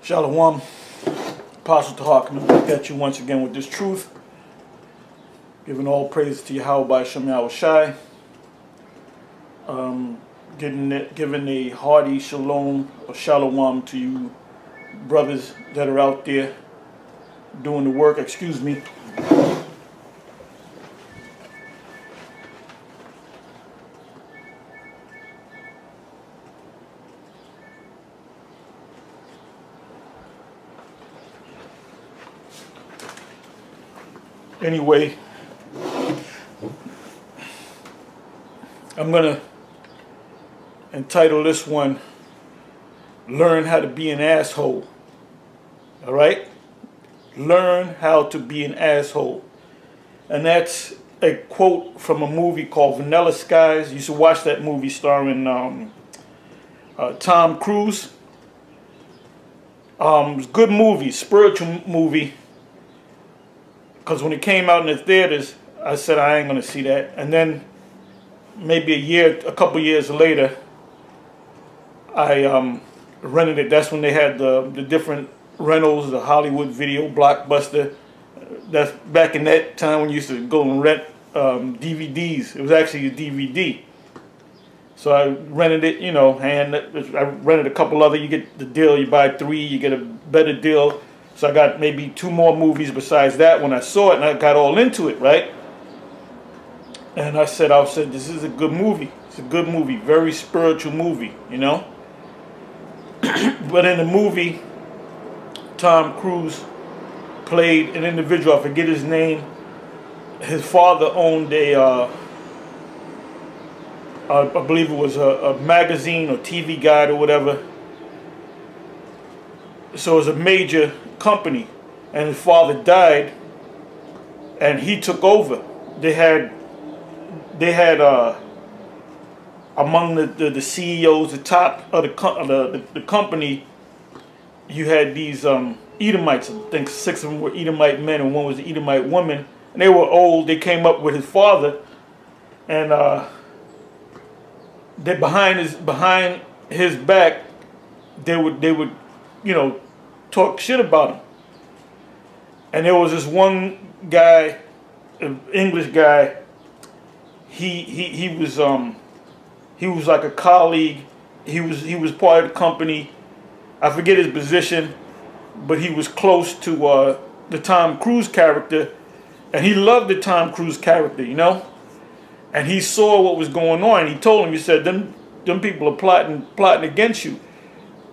Shalom, Apostle Tahak, back at you once again with this truth. Giving all praise to Yahweh by Shem Shai. Giving a hearty shalom or shalom to you brothers that are out there doing the work. Excuse me. Anyway, I'm going to entitle this one, Learn How to Be an Asshole. All right? Learn how to be an asshole. And that's a quote from a movie called Vanilla Skies. You should watch that movie starring Tom Cruise. It's a good movie, spiritual movie. Because when it came out in the theaters, I said I ain't gonna see that. And then maybe a couple years later, I rented it. That's when they had the different rentals, the Hollywood Video, Blockbuster. That's back in that time when you used to go and rent DVDs. It was actually a DVD. So I rented it, you know, and I rented a couple other. You get the deal, you buy 3, you get a better deal. So I got maybe 2 more movies besides that when I saw it, and I got all into it, right? And I said, this is a good movie. It's a good movie, very spiritual movie, you know? But in the movie, Tom Cruise played an individual, I forget his name. His father owned I believe it was a magazine or TV guide or whatever. So it was a major company, and his father died, and he took over. They had among the CEOs, the top of the company, you had these Edomites. I think 6 of them were Edomite men, and 1 was an Edomite woman. And they were old. They came up with his father, and they behind his back, they would you know, talk shit about him. And there was this one guy, an English guy. He was like a colleague. He was part of the company. I forget his position, but he was close to the Tom Cruise character, and he loved the Tom Cruise character, you know. And he saw what was going on. He told him, he said, them people are plotting against you,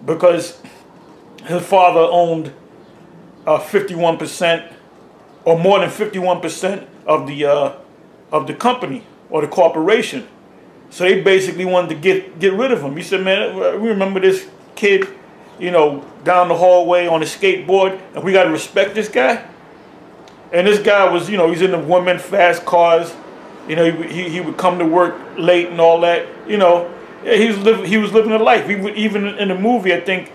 because his father owned 51% or more than 51% of the company or the corporation. So they basically wanted to get rid of him. He said, man, we remember this kid, you know, down the hallway on a skateboard, and we got to respect this guy. And this guy was, you know, he's in the women fast cars. You know, he would come to work late and all that. You know, he was living a life. Even in the movie, I think,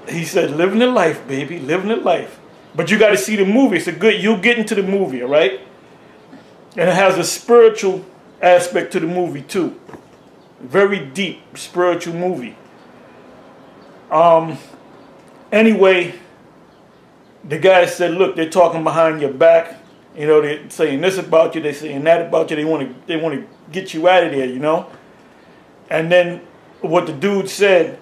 he said, living the life, baby, living the life. But you got to see the movie. It's a good, you'll get into the movie, all right? And it has a spiritual aspect to the movie, too. Very deep, spiritual movie. Anyway, the guy said, look, they're talking behind your back. You know, they're saying this about you, they're saying that about you. They want to get you out of there, you know? And then what the dude said,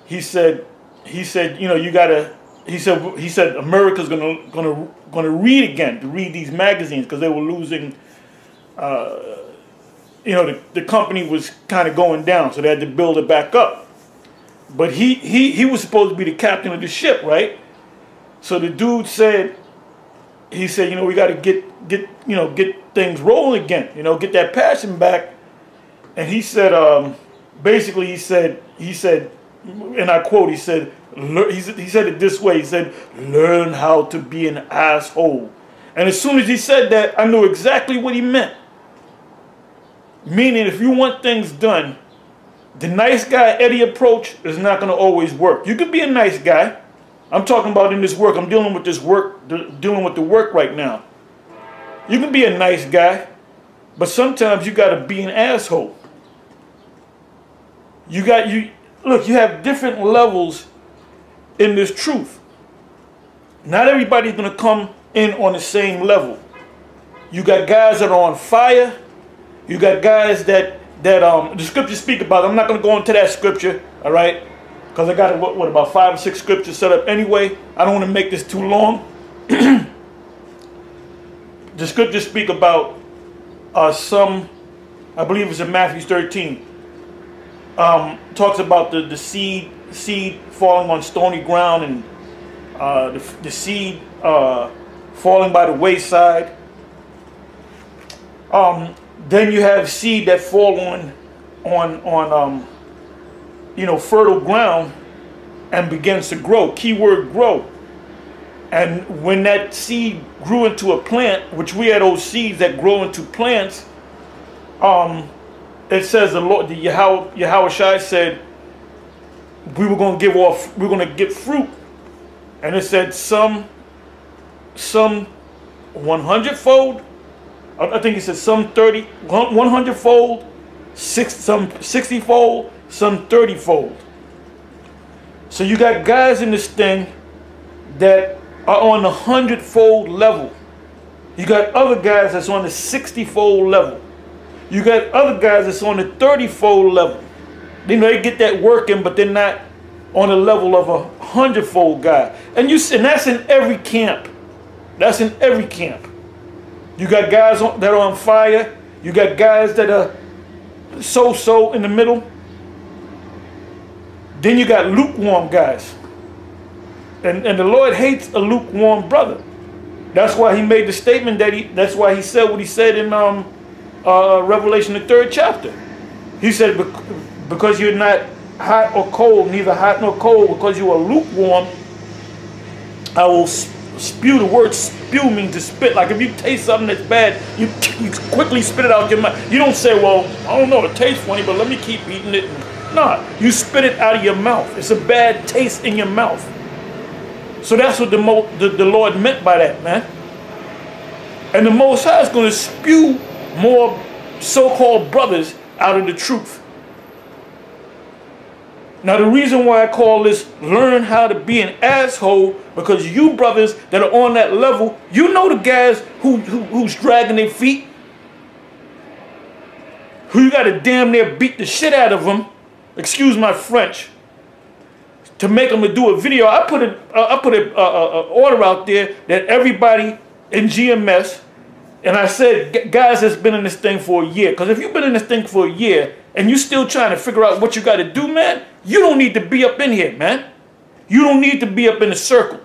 he said, you know, you gotta. He said America's gonna read these magazines, because they were losing. You know, the company was kind of going down, so they had to build it back up. But he was supposed to be the captain of the ship, right? So the dude said, he said, you know, we got to get things rolling again. You know, get that passion back. And he said, basically, he said. And I quote, he said it this way, he said, learn how to be an asshole. And as soon as he said that, I knew exactly what he meant. Meaning, if you want things done, the nice guy Eddie approach is not going to always work. You can be a nice guy. I'm talking about in this work. I'm dealing with this work, dealing with the work right now. You can be a nice guy, but sometimes you got to be an asshole. Look, you have different levels in this truth. Not everybody's going to come in on the same level. You got guys that are on fire. You got guys that the scriptures speak about. I'm not going to go into that scripture, all right? Because I got, what, about 5 or 6 scriptures set up anyway. I don't want to make this too long. The scriptures speak about some, I believe it's in Matthew 13. Talks about the seed falling on stony ground, and the seed falling by the wayside. Then you have seed that fall on fertile ground and begins to grow. Keyword grow. And when that seed grew into a plant, which we had those seeds that grow into plants, it says the Lord, the Yahweh Shai said, we're going to get fruit. And it said some 100-fold. I think it said some 100-fold, some 60-fold, some 30-fold. So you got guys in this thing that are on the 100-fold level. You got other guys that's on the 60-fold level. You got other guys that's on the 30-fold level. They get that working, but they're not on the level of a 100-fold guy. And that's in every camp. That's in every camp. You got guys that are on fire. You got guys that are so in the middle. Then you got lukewarm guys. And the Lord hates a lukewarm brother. That's why he made the statement that's why he said what he said in Revelation, the 3rd chapter. He said, because you're not hot or cold, neither hot nor cold, because you are lukewarm, I will spew. The word spew means to spit. Like if you taste something that's bad, you quickly spit it out your mouth. You don't say, well, I don't know, it tastes funny, but let me keep eating it. No, you spit it out of your mouth. It's a bad taste in your mouth. So that's what the Lord meant by that, man. And the Most High is going to spew more so-called brothers out of the truth. Now, the reason why I call this learn how to be an asshole, because you brothers that are on that level, you know the guys who's dragging their feet, who you got to damn near beat the shit out of them, excuse my French, to make them to do a video. I put an order out there that everybody in GMS, and I said, guys that's been in this thing for a year, because if you've been in this thing for a year and you still trying to figure out what you got to do, man, you don't need to be up in here, man. You don't need to be up in the circle.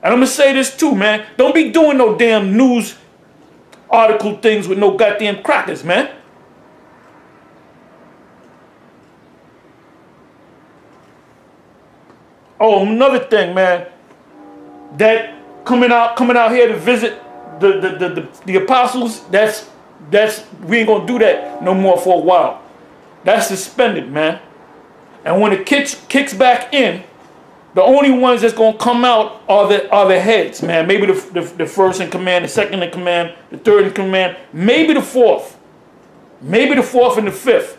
And I'm going to say this too, man. Don't be doing no damn news article things with no goddamn crackers, man. Oh, another thing, man. That coming out here to visit the apostles, that's we ain't gonna do that no more for a while. That's suspended, man. And when it kicks back in, the only ones that's gonna come out are the heads, man. Maybe the first in command, the second in command, the third in command, maybe the fourth, maybe the fourth and the fifth.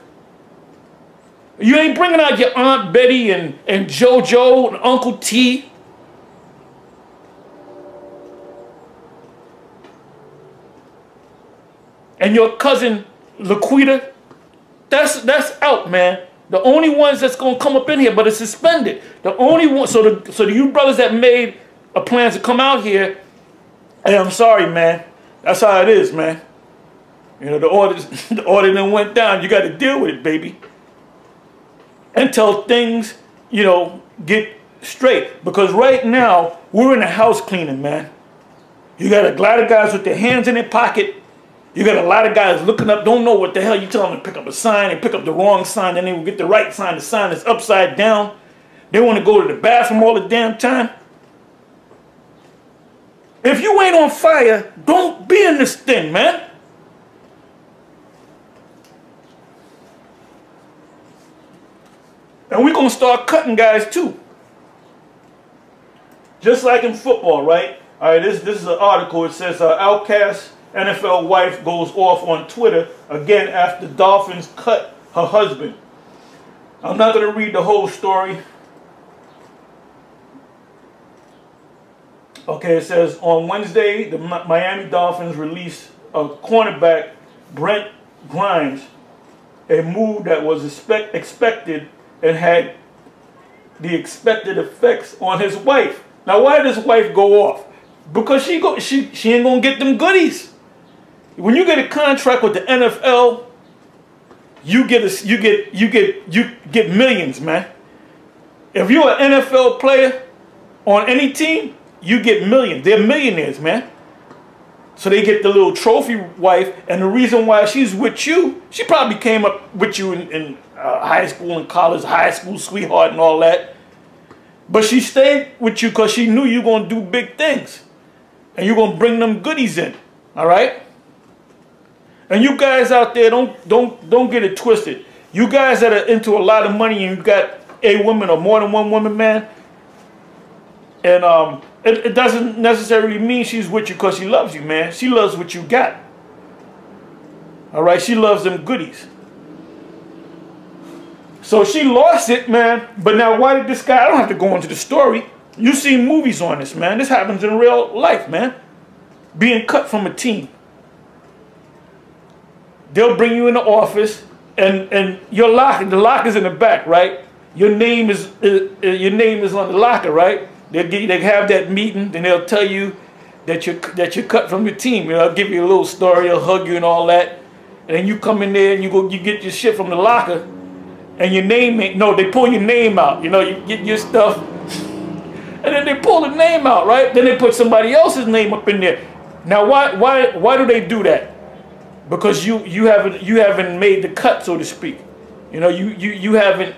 You ain't bringing out your Aunt Betty and JoJo and Uncle T. And your cousin Laquita. That's out, man. The only ones that's gonna come up in here, but it's suspended. The only one. So the you brothers that made a plan to come out here, hey, I'm sorry, man. That's how it is, man. You know, the order then went down. You got to deal with it, baby. Until things, you know, get straight. Because right now, we're in the house cleaning, man. You got a lot of guys with their hands in their pocket. You got a lot of guys looking up, don't know what the hell you tell them to pick up a sign and pick up the wrong sign, and they will get the right sign, the sign that's upside down. They want to go to the bathroom all the damn time. If you ain't on fire, don't be in this thing, man. And we're going to start cutting guys too. Just like in football, right? All right, this is an article. It says, Outcast NFL wife goes off on Twitter again after Dolphins cut her husband. I'm not going to read the whole story. Okay, it says on Wednesday, the Miami Dolphins released a cornerback, Brent Grimes, a move that was expected and had the expected effects on his wife. Now, why did his wife go off? Because she ain't gonna get them goodies. When you get a contract with the NFL, you get millions, man. If you're an NFL player on any team, you get millions. They're millionaires, man. So they get the little trophy wife, and the reason why she's with you, she probably came up with you in high school and college, high school sweetheart and all that. But she stayed with you because she knew you were going to do big things. And you're going to bring them goodies in. All right? And you guys out there, don't get it twisted. You guys that are into a lot of money and you got a woman or more than one woman, man, and it doesn't necessarily mean she's with you because she loves you, man. She loves what you got. All right? She loves them goodies. So she lost it, man. But now why did this guy, I don't have to go into the story. You seen movies on this, man. This happens in real life, man. Being cut from a team. They'll bring you in the office and your locker, the locker's in the back, right? Your name is on the locker, right? They have that meeting, then they'll tell you that you're cut from the team. You know, they'll give you a little story, they'll hug you and all that. And then you come in there and you get your shit from the locker, and your name ain't, no, they pull your name out. You know, you get your stuff, and then they pull the name out, right? Then they put somebody else's name up in there. Now why do they do that? Because you haven't made the cut, so to speak. You know, you haven't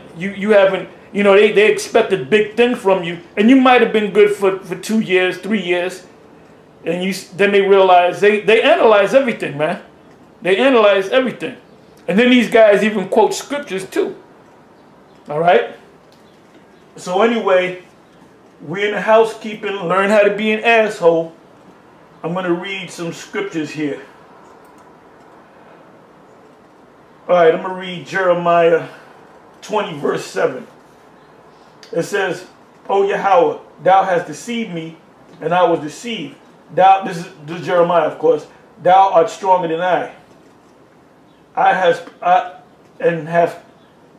you know, they expected big things from you, and you might have been good for 2 years, 3 years, and then they realize they analyze everything, man. They analyze everything. And then these guys even quote scriptures too. All right? So anyway, we're in the housekeeping, learn how to be an asshole. I'm going to read some scriptures here. All right, I'm going to read Jeremiah 20, verse 7. It says, O Yahweh, thou hast deceived me, and I was deceived. This is Jeremiah, of course. Thou art stronger than I. I have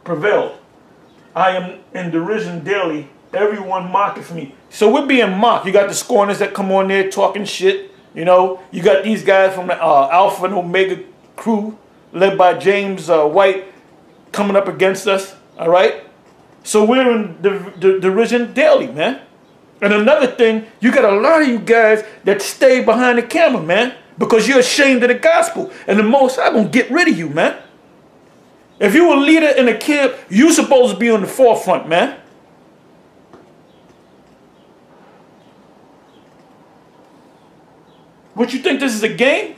prevailed. I am in derision daily. Everyone mocketh me. So we're being mocked. You got the scorners that come on there talking shit. You know, you got these guys from the Alpha and Omega crew, led by James White, coming up against us. All right? So we're in derision daily, man. And another thing, you got a lot of you guys that stay behind the camera, man, because you're ashamed of the gospel. And the Most High gonna get rid of you, man. If you're a leader in a camp, you're supposed to be on the forefront, man. What, you think this is a game?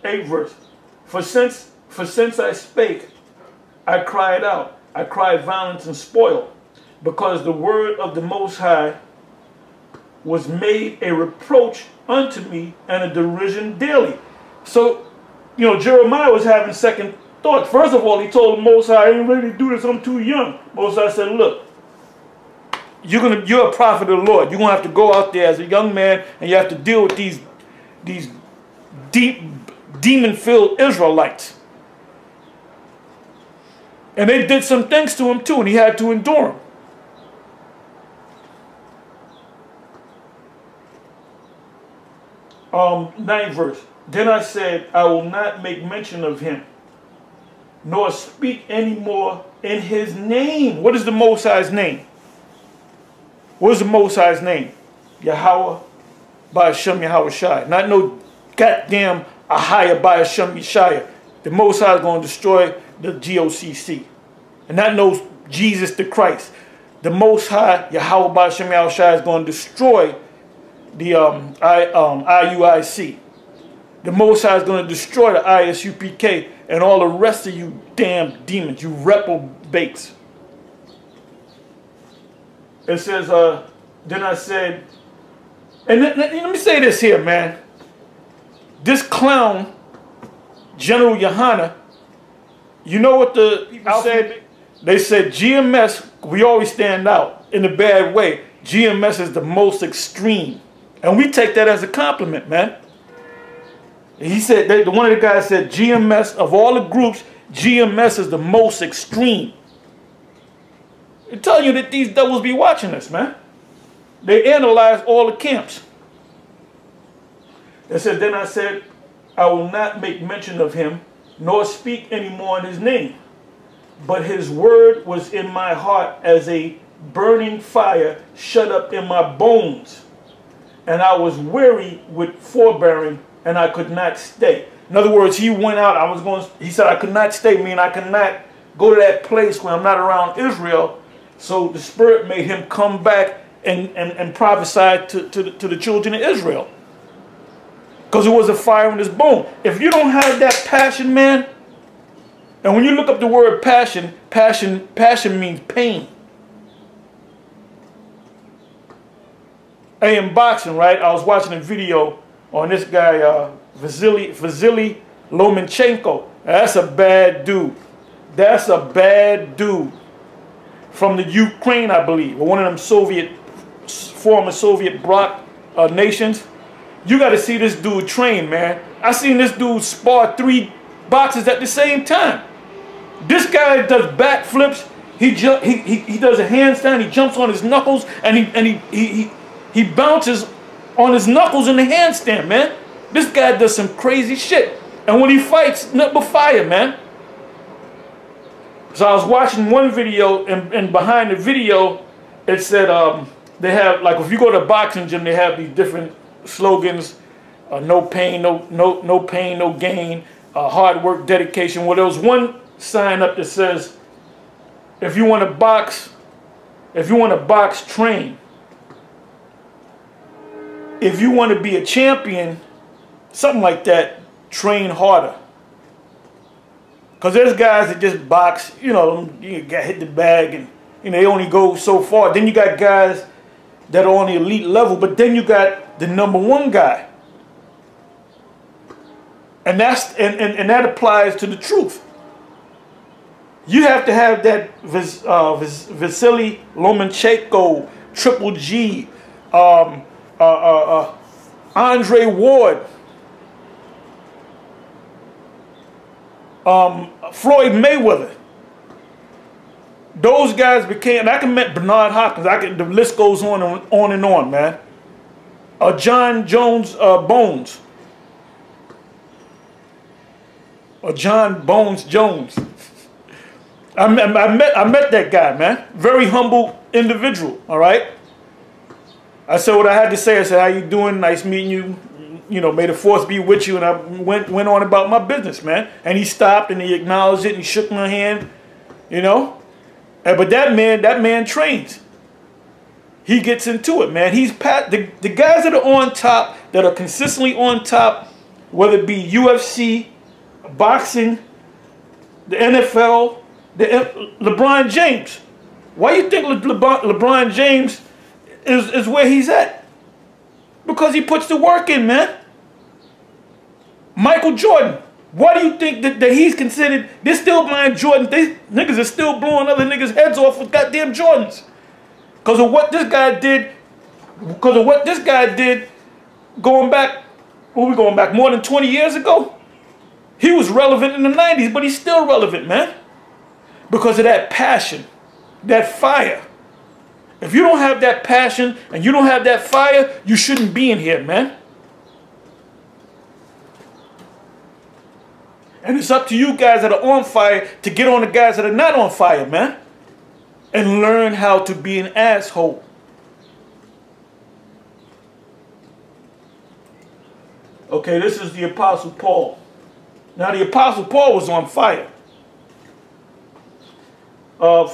8th verse. For since I spake, I cried out. I cried violence and spoil, because the word of the Most High was made a reproach unto me and a derision daily. So, you know, Jeremiah was having second thoughts. First of all, he told the Most High, I ain't ready to do this, I'm too young. Most High said, look, you're a prophet of the Lord. You're going to have to go out there as a young man, and you have to deal with these deep, demon-filled Israelites. And they did some things to him too, and he had to endure them. 9th verse. Then I said, I will not make mention of him, nor speak any more in his name. What is the Most High's name? What is the Most High's name? Yahweh by Hashem Yahweh Shai. Not no goddamn Ahaya by Hashem Yeshaya. The Most High is going to destroy the GOCC. And not no Jesus the Christ. The Most High, Yahweh by Hashem Yahweh Shai, is going to destroy the IUIC. The Most High is going to destroy the ISUPK and all the rest of you damn demons, you reprobates. It says, then I said, and let me say this here, man. This clown, General Yohana, you know what the people said? They said GMS, we always stand out in a bad way. GMS is the most extreme. And we take that as a compliment, man. He said, one of the guys said, GMS, of all the groups, GMS is the most extreme. I tell you that these devils be watching us, man. They analyze all the camps. It says, then I said, I will not make mention of him, nor speak any more in his name. But his word was in my heart as a burning fire shut up in my bones. And I was weary with forbearing, and I could not stay. In other words, he went out, he said, I could not stay, meaning I could not go to that place where I'm not around Israel. So the Spirit made him come back and prophesy to the children of Israel. Because it was a fire in his bone. If you don't have that passion, man, and when you look up the word passion, passion means pain. Hey, in boxing, right, I was watching a video on this guy, Vasily Lomachenko. That's a bad dude. That's a bad dude. From the Ukraine, I believe, or one of them former Soviet bloc nations. You got to see this dude train, man. I seen this dude spar 3 boxers at the same time. This guy does backflips. He does a handstand. He jumps on his knuckles and he bounces on his knuckles in the handstand, man. This guy does some crazy shit. And when he fights, nothing but fire, man. So I was watching one video, and behind the video, it said they have, like, if you go to a boxing gym, they have these different slogans: no pain, no pain, no gain, hard work, dedication. Well, there was one sign up that says, if you want to box, train. If you want to be a champion, something like that, train harder. Because there's guys that just box, you know, you got hit the bag and, you know, they only go so far. Then you got guys that are on the elite level, but then you got the #1 guy. And that applies to the truth. You have to have that Vasily Lomachenko, Triple G, Andre Ward, Floyd Mayweather. Those guys became, and I can met Bernard Hopkins. The list goes on and on, man. John Jones Bones. Or John Bones Jones. I met that guy, man. Very humble individual, all right? I said what I had to say. I said, how you doing? Nice meeting you. You know, may the force be with you. And I went on about my business, man. And he stopped and he acknowledged it and he shook my hand, you know. But that man trains. He gets into it, man. The guys that are on top, that are consistently on top, whether it be UFC, boxing, the NFL, LeBron James. Why you think LeBron James is where he's at? Because he puts the work in, man. Michael Jordan. Why do you think that he's considered? They're still buying Jordans. Niggas are still blowing other niggas' heads off with goddamn Jordans. Because of what this guy did. Because of what this guy did going back, where we going back, more than 20 years ago? He was relevant in the 90s, but he's still relevant, man. Because of that passion, that fire. If you don't have that passion and you don't have that fire, you shouldn't be in here, man. And it's up to you guys that are on fire to get on the guys that are not on fire, man. And learn how to be an asshole. Okay, this is the Apostle Paul. Now the Apostle Paul was on fire. 1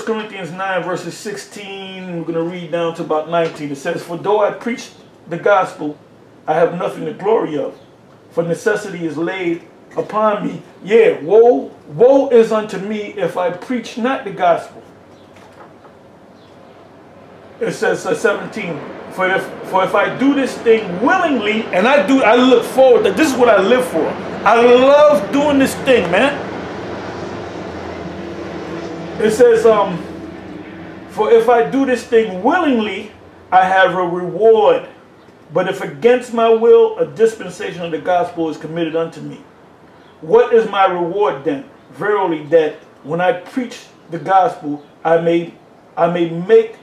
Corinthians 9 verses 16, we're going to read down to about 19. It says, for though I preach the gospel, I have nothing to glory of. For necessity is laid upon me. Yeah, woe is unto me if I preach not the gospel. It says 17. For if I do this thing willingly, and I look forward to this is what I live for. I love doing this thing, man. It says, for if I do this thing willingly, I have a reward. But if against my will, a dispensation of the gospel is committed unto me. What is my reward then? Verily, that when I preach the gospel, I may make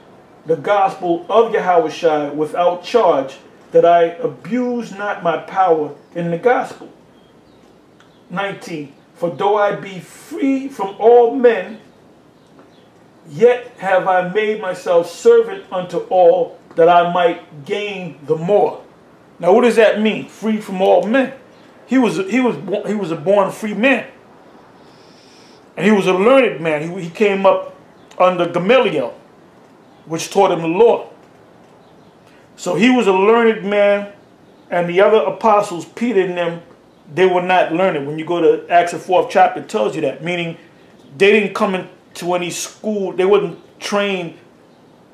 the gospel of Yahushua without charge, that I abuse not my power in the gospel. 19. For though I be free from all men, yet have I made myself servant unto all, that I might gain the more. Now, what does that mean? Free from all men. He was a born free man, and he was a learned man. He came up under Gamaliel, which taught him the law. So he was a learned man, and the other apostles, Peter and them, they were not learned. When you go to Acts the 4th chapter, it tells you that, meaning they didn't come into any school. They wasn't trained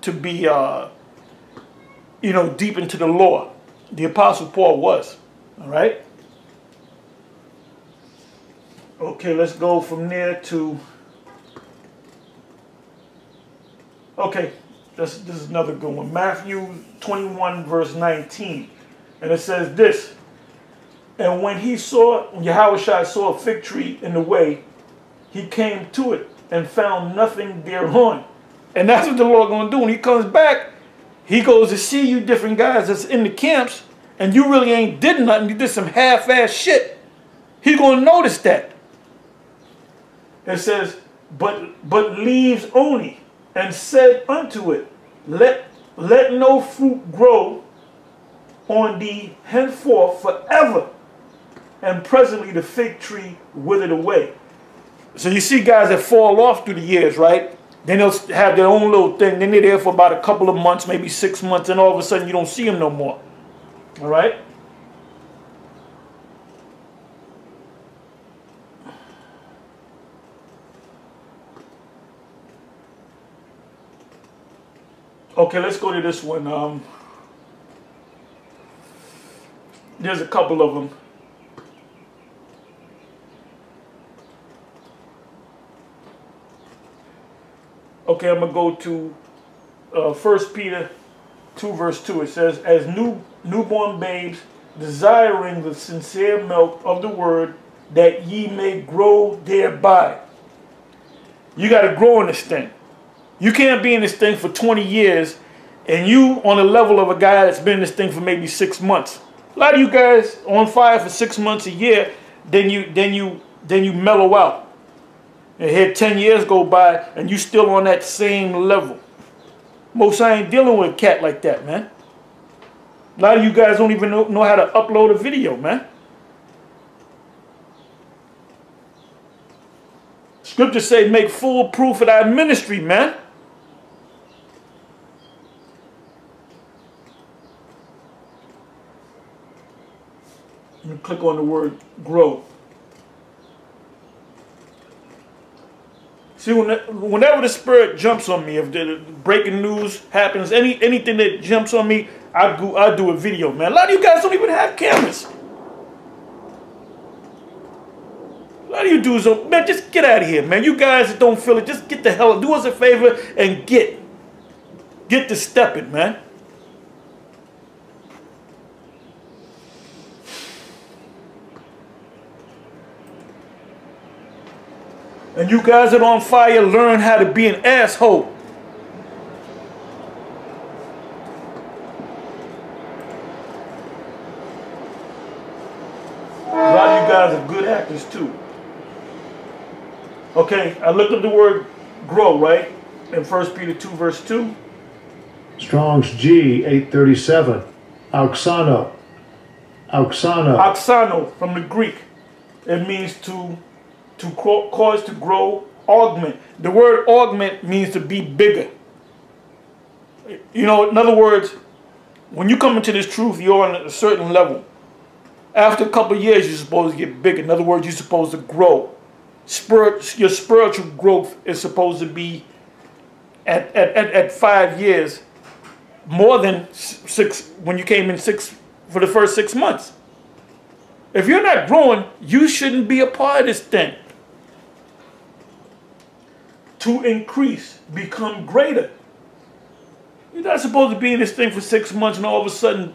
to be, deep into the law. The apostle Paul was. All right. Okay, let's go from there to. Okay, this is another good one. Matthew 21 verse 19, and it says this. And when Yahushua saw a fig tree in the way, he came to it and found nothing thereon. And that's what the Lord going to do. When he comes back, he goes to see you different guys that's in the camps, and you really ain't did nothing. You did some half-ass shit. He's going to notice that. It says, but leaves only, and said unto it, let no fruit grow on thee henceforth forever. And presently the fig tree withered away. So you see guys that fall off through the years, right? Then they'll have their own little thing. Then they're there for about a couple of months, maybe 6 months, and all of a sudden you don't see them no more. All right? Okay, let's go to this one. There's a couple of them. Okay, I'm going to go to 1 Peter 2 verse 2. It says, as newborn babes, desiring the sincere milk of the word, that ye may grow thereby. You got to grow in this thing. You can't be in this thing for 20 years and you on the level of a guy that's been in this thing for maybe 6 months. A lot of you guys on fire for 6 months, a year, then you mellow out. And here 10 years go by and you still on that same level. Most I ain't dealing with a cat like that, man. A lot of you guys don't even know how to upload a video, man. Scriptures say make full proof of that ministry, man. Let me click on the word grow. See, whenever the spirit jumps on me, if the breaking news happens, anything that jumps on me, I do a video, man. A lot of you guys don't even have cameras. A lot of you dudes don't, man, just get out of here, man. You guys that don't feel it, just get the hell out. Do us a favor and get to stepping, man. And you guys that are on fire, learn how to be an asshole. A lot of you guys are good actors too. Okay, I looked up the word grow, right? In 1 Peter 2 verse 2. Strong's G 837. Auxano. Auxano from the Greek. It means to cause to grow, augment. The word augment means to be bigger. You know, in other words, when you come into this truth, you're on a certain level. After a couple of years, you're supposed to get bigger. In other words, you're supposed to grow. Your spiritual growth is supposed to be at 5 years more than 6 when you came in 6 for the first 6 months. If you're not growing, you shouldn't be a part of this thing. to increase, become greater. You're not supposed to be in this thing for 6 months and all of a sudden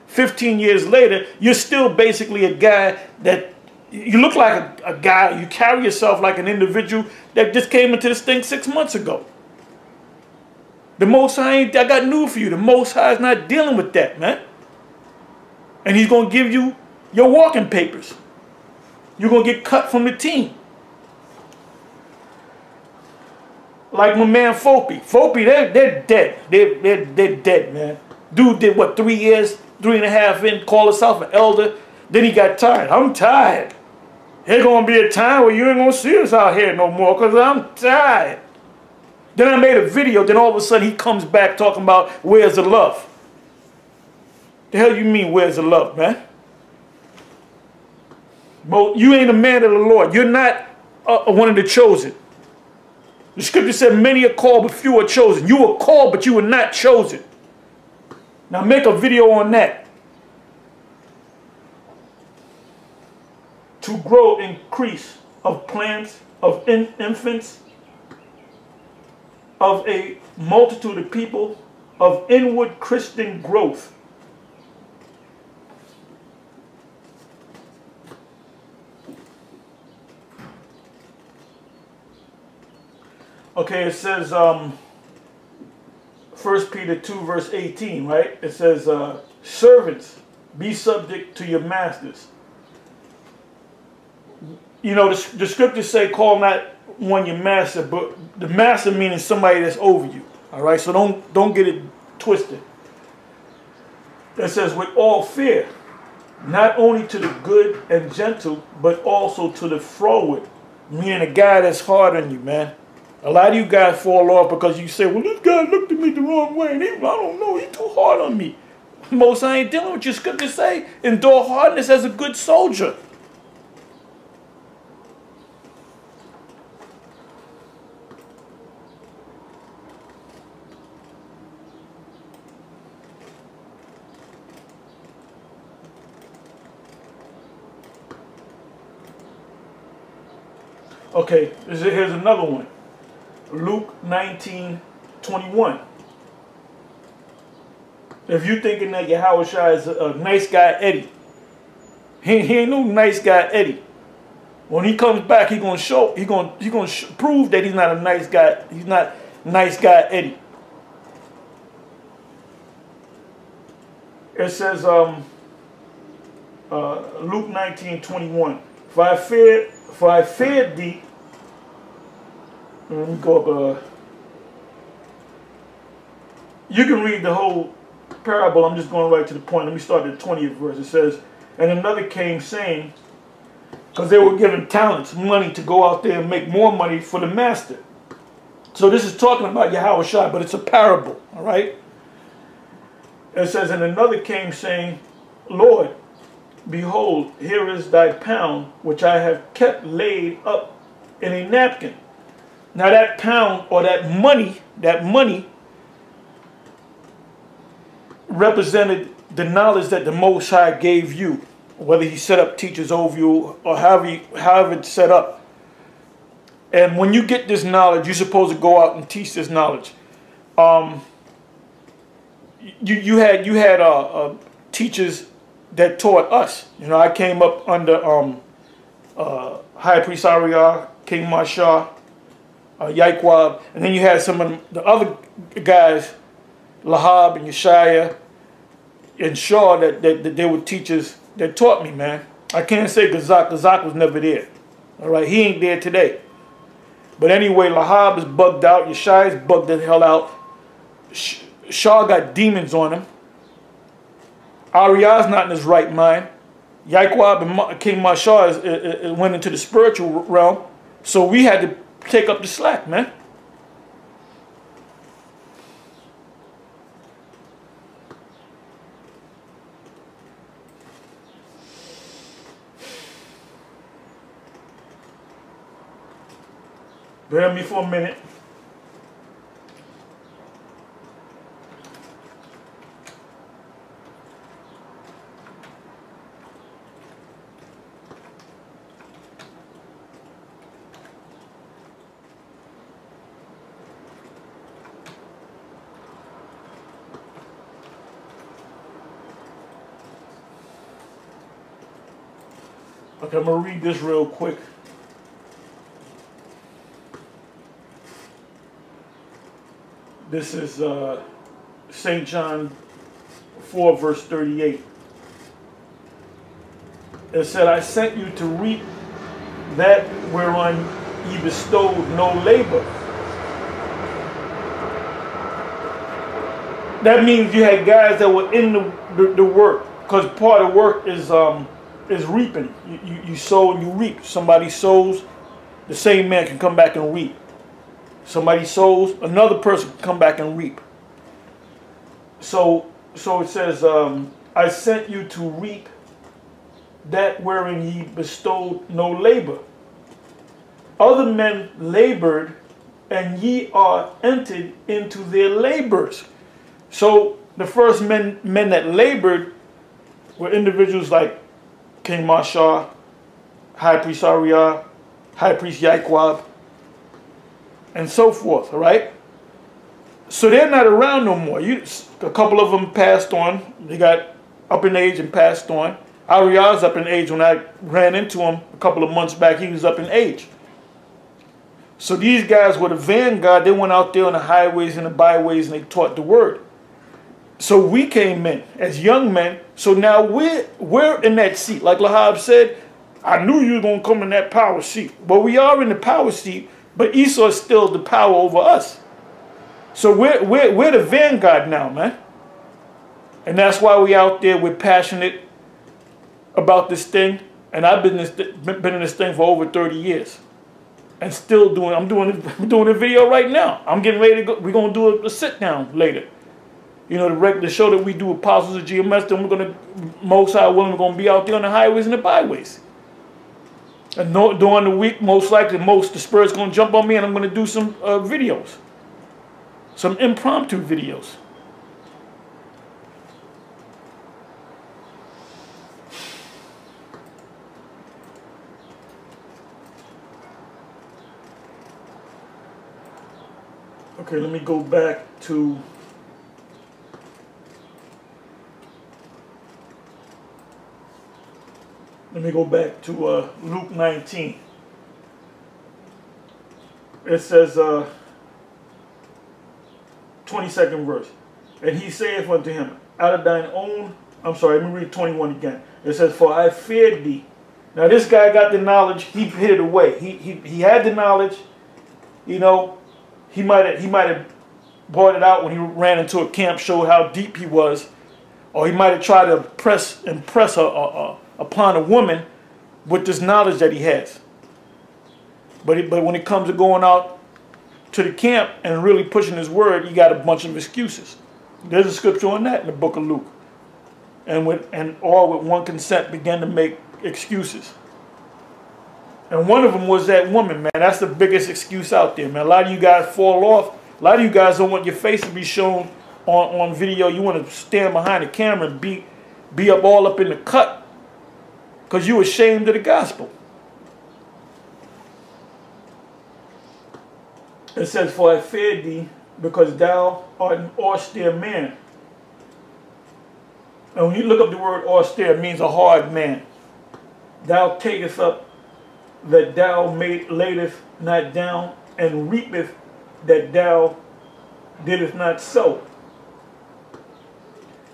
15 years later, you're still basically a guy that, you look like a guy, you carry yourself like an individual that just came into this thing 6 months ago. The Most High, I got news for you. The Most High is not dealing with that, man. And he's going to give you your walking papers. You're going to get cut from the team. Like my man Fopi. Fopi, they're dead. They're dead, man. Dude did what, 3 years, 3.5 in, called himself an elder. Then he got tired. I'm tired. There's going to be a time where you ain't going to see us out here no more because I'm tired. Then I made a video, then all of a sudden he comes back talking about where's the love. The hell you mean where's the love, man? Well, you ain't a man of the Lord. You're not one of the chosen. The scripture said many are called but few are chosen. You were called but you were not chosen. Now make a video on that. To grow, increase of plants, of infants, of a multitude of people, of inward Christian growth. Okay, it says 1 Peter 2 verse 18, right? It says, servants, be subject to your masters. You know, the scriptures say, call not one your master, but the master meaning somebody that's over you. All right, so don't get it twisted. It says, with all fear, not only to the good and gentle, but also to the froward, meaning a guy that's hard on you, man. A lot of you guys fall off because you say, well, this guy looked at me the wrong way, and I don't know, he's too hard on me. Most I ain't dealing with your scriptures say, endure hardness as a good soldier. Okay, here's another one. Luke 19:21. If you thinking that Yahushua is a nice guy Eddie, he ain't no nice guy Eddie. When he comes back, he gonna prove that he's not a nice guy. He's not nice guy Eddie. It says Luke 19:21. For I feared thee. Let me go up. You can read the whole parable. I'm just going right to the point. Let me start at the 20th verse. It says, and another came saying, because they were given talents, money to go out there and make more money for the master. So this is talking about Yahushua, but it's a parable. All right. It says, and another came saying, Lord, behold, here is thy pound, which I have kept laid up in a napkin. Now that pound or that money represented the knowledge that the Most High gave you, whether he set up teachers over you or however it's set up. And when you get this knowledge, you're supposed to go out and teach this knowledge. You had teachers that taught us. You know, I came up under High Priest Ariah, King Mashah, Yaikwab, and then you had some of the other guys, Lahab and Yeshaya and Shaw, that they were teachers that taught me, man. I can't say Gazak. Gazak was never there. All right, he ain't there today. But anyway, Lahab is bugged out. Yeshaya is bugged the hell out. Shaw got demons on him. Ariah's not in his right mind. Yaikwab and King Mashah went into the spiritual realm. So we had to take up the slack, man. Bear with me for a minute. Okay, I'm going to read this real quick. This is St. John 4, verse 38. It said, I sent you to reap that whereon ye bestowed no labor. That means you had guys that were in the work, because part of work is reaping. You sow and you reap. Somebody sows, the same man can come back and reap. Somebody sows, another person can come back and reap. So it says, I sent you to reap that wherein ye bestowed no labor. Other men labored, and ye are entered into their labors. So the first men that labored were individuals like King Mashar, High Priest Ariah, High Priest Yaquab, and so forth, all right? So they're not around no more. A couple of them passed on. They got up in age and passed on. Ariah's up in age. When I ran into him a couple of months back, he was up in age. So these guys were the vanguard. They went out there on the highways and the byways and they taught the word. So we came in as young men. So now we're in that seat. Like Lahab said, I knew you were going to come in that power seat. But we are in the power seat, but Esau is still the power over us. So we're the vanguard now, man. And that's why we out there. We're passionate about this thing. And I've been in this thing for over 30 years. And still doing, I'm doing a video right now. I'm getting ready to go. We're going to do a sit down later. You know, the show that we do, Apostles of GMS, then we're going to, most high willing, we're going to be out there on the highways and the byways. And during the week, most likely, the Spirit's going to jump on me and I'm going to do some videos. Some impromptu videos. Okay, let me go back to Luke 19. It says, 22nd verse. And he saith unto him, out of thine own, I'm sorry, let me read 21 again. It says, for I feared thee. Now this guy got the knowledge, he hid it away. He had the knowledge, you know. He might have brought it out when he ran into a camp, showed how deep he was, or he might have tried to impress upon a woman with this knowledge that he has. But when it comes to going out to the camp and really pushing his word, he got a bunch of excuses. There's a scripture on that in the book of Luke. And all with one consent began to make excuses. And one of them was that woman, man. That's the biggest excuse out there, man. A lot of you guys fall off. A lot of you guys don't want your face to be shown on video. You want to stand behind the camera and be all up in the cut because you're ashamed of the gospel. It says, for I feared thee because thou art an austere man. And when you look up the word austere, it means a hard man. Thou takest up that thou layest not down, and reapeth that thou didst not sow.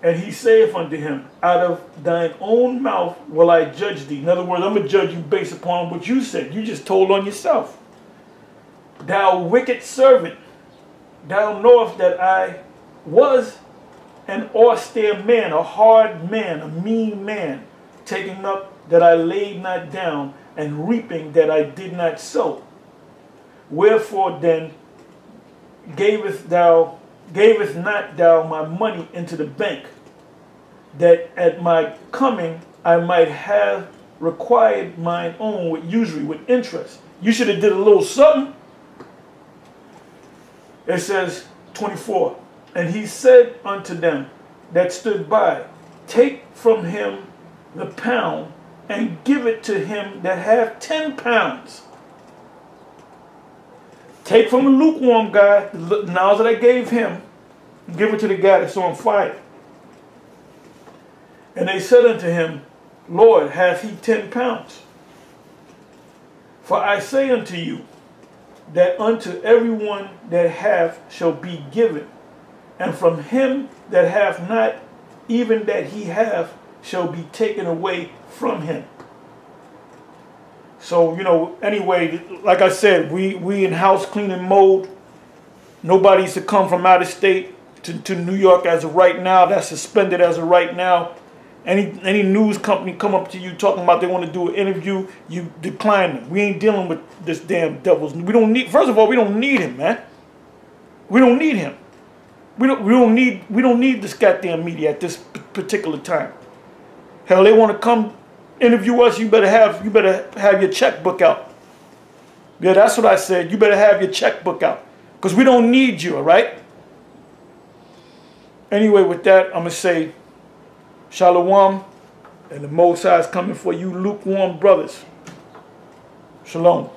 And he saith unto him, out of thine own mouth will I judge thee. In other words, I'm going to judge you based upon what you said. You just told on yourself. Thou wicked servant, thou knowest that I was an austere man, a hard man, a mean man, taking up that I laid not down, and reaping that I did not sow. Wherefore then gavest not thou my money into the bank, that at my coming I might have required mine own with usury, with interest. You should have did a little something. It says 24. And he said unto them that stood by, take from him the pound, and give it to him that have 10 pounds. Take from the lukewarm guy the knowledge that I gave him, and give it to the guy that's on fire. And they said unto him, Lord, hath he 10 pounds? For I say unto you, that unto everyone that hath shall be given, and from him that hath not, even that he hath shall be taken away from him. So, you know, anyway, like I said, we in house cleaning mode. Nobody's to come from out of state to New York as of right now. That's suspended as of right now. Any news company come up to you talking about they want to do an interview, you decline them. We ain't dealing with this damn devil's. We don't need. First of all, we don't need him, man. We don't need him. We don't need this goddamn media at this particular time. Hell, they want to come interview us. You better have your checkbook out. Yeah, that's what I said. You better have your checkbook out, because we don't need you. All right. Anyway, with that, I'm gonna say Shalom, and the Most High is coming for you lukewarm brothers. Shalom.